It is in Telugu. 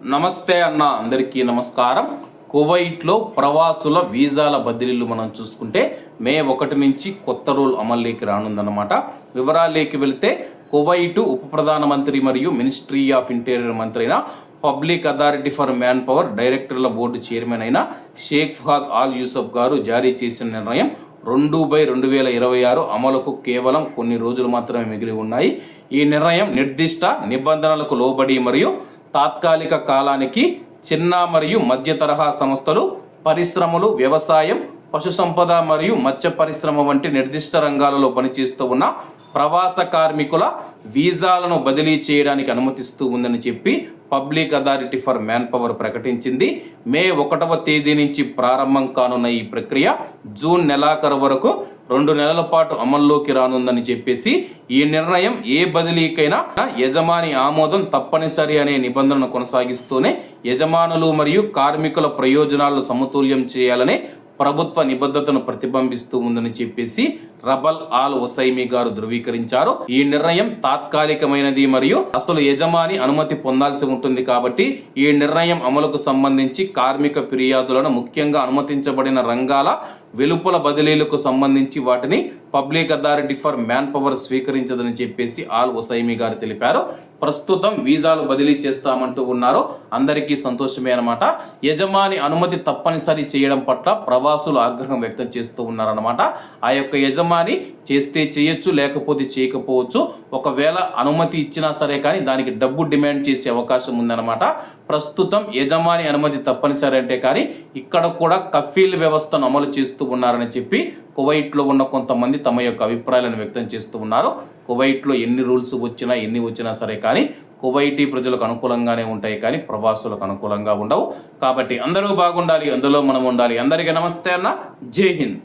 నమస్తే అన్న, అందరికీ నమస్కారం. కువైట్లో ప్రవాసుల వీసాల బదిలీలు మనం చూసుకుంటే మే 1 నుంచి కొత్త రూల్ అమల్లోకి రానుందన్నమాట. వివరాల్లోకి వెళితే కువైట్ ఉప ప్రధానమంత్రి మరియు మినిస్ట్రీ ఆఫ్ ఇంటీరియర్ మంత్రి అయిన public authority for manpower డైరెక్టర్ల బోర్డు చైర్మన్ అయిన షేక్ ఫహద్ ఆల్ యూసఫ్ గారు జారీ చేసిన నిర్ణయం 2/2026 అమలుకు కేవలం కొన్ని రోజులు మాత్రమే మిగిలి ఉన్నాయి. ఈ నిర్ణయం నిర్దిష్ట నిబంధనలకు లోబడి మరియు తాత్కాలిక కాలానికి చిన్న మరియు మధ్య తరహా సంస్థలు, పరిశ్రమలు, వ్యవసాయం, పశు సంపద మరియు మత్స్య పరిశ్రమ వంటి నిర్దిష్ట రంగాలలో పనిచేస్తూ ఉన్న ప్రవాస కార్మికుల వీసాలను బదిలీ చేయడానికి అనుమతిస్తూ ఉందని చెప్పి public authority for man power ప్రకటించింది. మే 1వ తేదీ నుంచి ప్రారంభం కానున్న ఈ ప్రక్రియ జూన్ నెలాఖరు వరకు 2 నెలల పాటు అమల్లోకి రానుందని చెప్పేసి ఈ నిర్ణయం ఏ బదిలీకైనా యజమాని ఆమోదం తప్పనిసరి అనే నిబంధనను కొనసాగిస్తూనే యజమానులు మరియు కార్మికుల ప్రయోజనాలను సమతుల్యం చేయాలనే ప్రభుత్వ నిబద్ధతను ప్రతిబింబిస్తూ ఉందని చెప్పేసి రబల్ ఆల్ హుసైమి గారు ధృవీకరించారు. ఈ నిర్ణయం తాత్కాలికమైనది మరియు అసలు యజమాని అనుమతి పొందాల్సి ఉంటుంది కాబట్టి ఈ నిర్ణయం అమలుకు సంబంధించి కార్మిక ఫిర్యాదులను, ముఖ్యంగా అనుమతించబడిన రంగాల వెలుపల బదిలీలకు సంబంధించి వాటిని public authority for manpower స్వీకరించదని చెప్పేసి ఆల్ హుసైమి గారు తెలిపారు. ప్రస్తుతం వీసాలు బదిలీ చేస్తామంటూ ఉన్నారు. అందరికీ సంతోషమే అన్నమాట. యజమాని అనుమతి తప్పనిసరి చేయడం పట్ల ప్రవాసులు ఆగ్రహం వ్యక్తం చేస్తూ ఉన్నారన్నమాట. ఆ యొక్క యజమాని చేస్తే చేయొచ్చు, లేకపోతే చేయకపోవచ్చు. ఒకవేళ అనుమతి ఇచ్చినా సరే కానీ దానికి డబ్బు డిమాండ్ చేసే అవకాశం ఉందన్నమాట. ప్రస్తుతం యజమాని అనుమతి తప్పనిసరి అంటే కానీ ఇక్కడ కూడా కఫీల్ వ్యవస్థను అమలు చేస్తూ ఉన్నారని చెప్పి కువైట్లో ఉన్న కొంతమంది తమ యొక్క అభిప్రాయాలను వ్యక్తం చేస్తూ ఉన్నారు. కువైట్లో ఎన్ని రూల్స్ వచ్చినా ఎన్ని వచ్చినా సరే కానీ కువైటీ ప్రజలకు అనుకూలంగానే ఉంటాయి కానీ ప్రవాసులకు అనుకూలంగా ఉండవు. కాబట్టి అందరూ బాగుండాలి, అందులో మనం ఉండాలి. అందరికీ నమస్తే అన్న, జై హింద్.